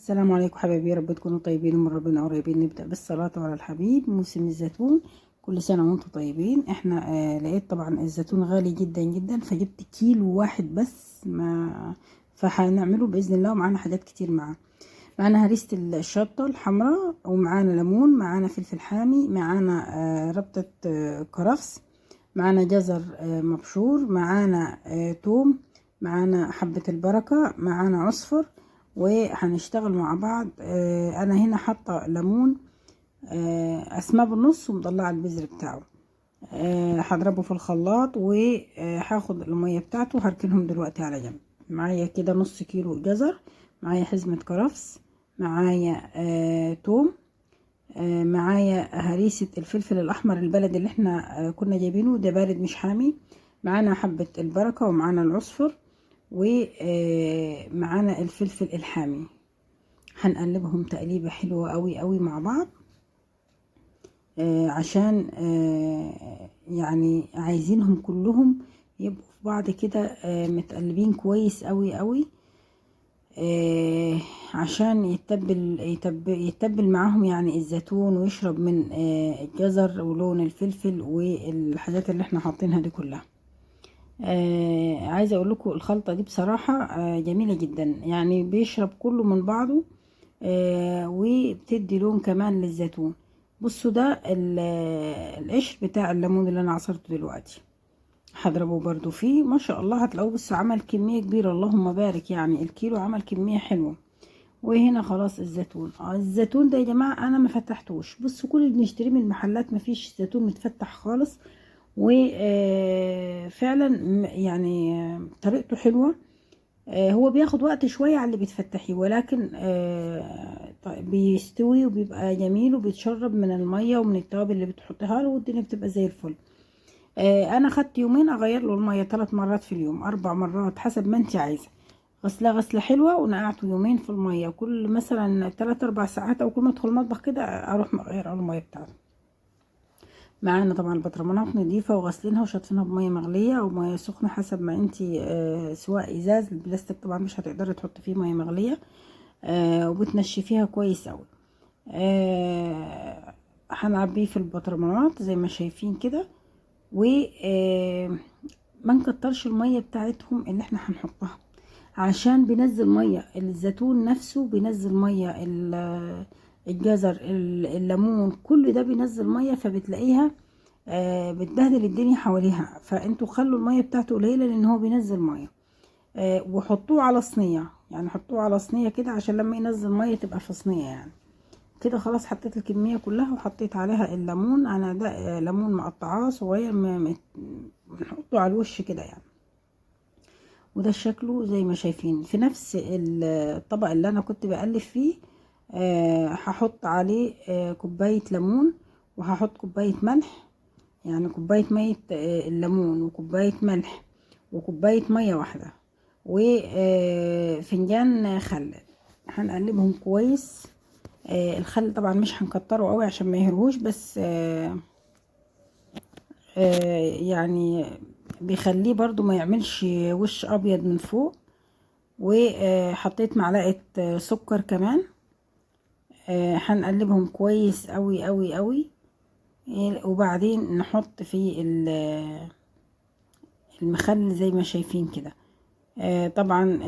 السلام عليكم حبايبي، يا رب تكونوا طيبين ومن ربنا قريبين. نبدأ بالصلاة على الحبيب. موسم الزيتون، كل سنة وانتم طيبين. احنا لقيت طبعا الزيتون غالي جدا جدا، فجبت كيلو واحد بس، ما فهنعمله بإذن الله. ومعانا حاجات كتير معانا هريسة الشطة الحمراء، ومعانا ليمون، معانا فلفل حامي، معانا ربطة كرفس، معانا جزر مبشور، معانا توم، معانا حبة البركة، معانا عصفر. وهنشتغل مع بعض. انا هنا حاطه ليمون اسماه بالنص ومطلعه البذر بتاعه. هضربه في الخلاط وهاخد الميه بتاعته، هركنهم دلوقتي على جنب. معايا كده نص كيلو جزر، معايا حزمه كرفس، معايا توم، معايا هريسه الفلفل الاحمر البلدي اللي احنا كنا جايبينه، ده بارد مش حامي. معانا حبه البركه، ومعانا العصفر، ومعانا الفلفل الحامي. هنقلبهم تقليبة حلوة قوي قوي مع بعض، عشان يعني عايزينهم كلهم يبقوا في بعض كده، متقلبين كويس قوي قوي، عشان يتبل معاهم يعني الزيتون، ويشرب من الجزر ولون الفلفل والحاجات اللي احنا حاطينها دي كلها. عايزه اقول لكم الخلطه دي بصراحه جميله جدا، يعني بيشرب كله من بعضه، وبتدي لون كمان للزيتون. بصوا ده القشر بتاع الليمون اللي انا عصرته دلوقتي، هضربه برضو فيه. ما شاء الله هتلاقوه بس عمل كمية كبيرة، اللهم بارك، يعني الكيلو عمل كمية حلوة. وهنا خلاص الزيتون. الزيتون ده يا جماعة انا ما فتحتوش. بصوا كل اللي بنشتريه من المحلات ما فيش زيتون متفتح خالص. وفعلا يعني طريقته حلوة. هو بياخد وقت شوية على اللي بتفتحيه، ولكن طيب بيستوي وبيبقى جميل، وبيتشرب من المية ومن التوابل اللي بتحطها له، والدنيا بتبقى زي الفل. انا خدت يومين اغير له المية 3 مرات في اليوم، 4 مرات حسب ما انت عايزة. غسلة حلوة، ونقعته يومين في المية، كل مثلا 3 4 ساعات، او كل ما ادخل المطبخ كده اروح مغير له المية بتاعته. معانا طبعا البطرمانات نضيفة وغسلينها وشاطفينها بمية مغلية او مية سخنة حسب ما انتي، سواء ازاز. البلاستيك طبعا مش هتقدري تحطي فيه مية مغلية. وبتنشفيها كويس اوي. هنعبيه في البطرمانات زي ما شايفين كده. و ما نكترش المية بتاعتهم اللي احنا هنحطها، عشان بينزل مية الزيتون نفسه، بينزل مية الجزر، الليمون، كل ده بينزل مية، فبتلاقيها بتبهدل الدنيا حواليها. فانتوا خلوا المية بتاعته قليلة، لان هو بينزل مية. وحطوه على صينية، يعني حطوه على صينية كده عشان لما ينزل مية تبقى في صينية يعني. كده خلاص حطيت الكمية كلها، وحطيت عليها الليمون. انا ده ليمون مقطعاه صغير، بنحطه على الوش كده يعني. وده شكله زي ما شايفين. في نفس الطبق اللي انا كنت بقلب فيه هحط عليه كوباية ليمون، وهحط كوباية ملح، يعني كوباية مية الليمون، وكوباية ملح، وكوباية مية واحدة، وفنجان خل. هنقلبهم كويس. الخل طبعا مش هنكتره قوي عشان ما يهرهوش، بس يعني بيخليه برضو ما يعملش وش ابيض من فوق. وحطيت معلقة سكر كمان. هنقلبهم كويس قوي قوي قوي. وبعدين نحط في المخلل زي ما شايفين كده. طبعا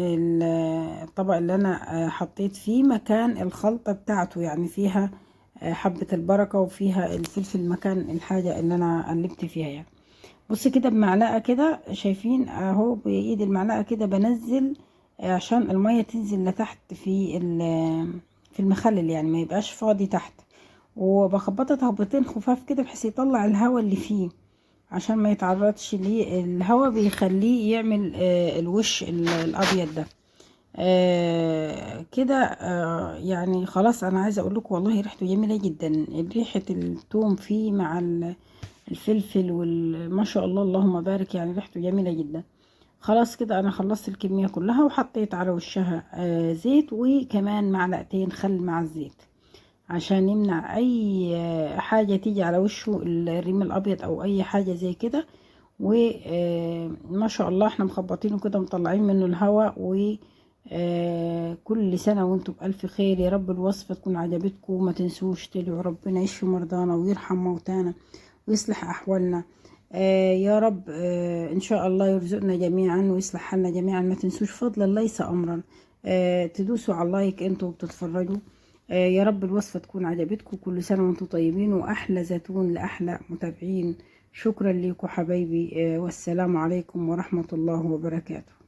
الطبق اللي انا حطيت فيه مكان الخلطة بتاعته، يعني فيها حبة البركة وفيها الفلفل، مكان الحاجة اللي انا قلبت فيها يعني. بص كده بمعلقة كده، شايفين اهو بايد المعلقة كده بنزل، عشان المية تنزل لتحت في المخلل، يعني ما يبقاش فاضي تحت. وبخبطها تخبطتين خفاف كده بحيث يطلع الهواء اللي فيه، عشان ما يتعرضش ليه. الهواء بيخليه يعمل الوش الابيض ده. كده يعني خلاص. انا عايزه اقول لكم والله ريحته جميله جدا، ريحه الثوم فيه مع الفلفل ما شاء الله اللهم بارك، يعني ريحته جميله جدا. خلاص كده انا خلصت الكميه كلها، وحطيت على وشها زيت، وكمان معلقتين خل مع الزيت، عشان يمنع اي حاجه تيجي على وشه، الريم الابيض او اي حاجه زي كده. وما شاء الله احنا مخبطينه كده، مطلعين منه الهواء، كل سنة وانتم بألف خير. يا رب الوصفة تكون عجبتكم، ما تنسوش تدعوا ربنا يشفي مرضانا ويرحم موتانا ويصلح أحوالنا. يا رب إن شاء الله يرزقنا جميعا ويصلح حالنا جميعا. ما تنسوش فضلا ليس أمرا تدوسوا على اللايك انتوا بتتفرجوا. يا رب الوصفة تكون عجبتكم. كل سنة وانتم طيبين، وأحلى زيتون لأحلى متابعين. شكرا لكم حبايبي، والسلام عليكم ورحمة الله وبركاته.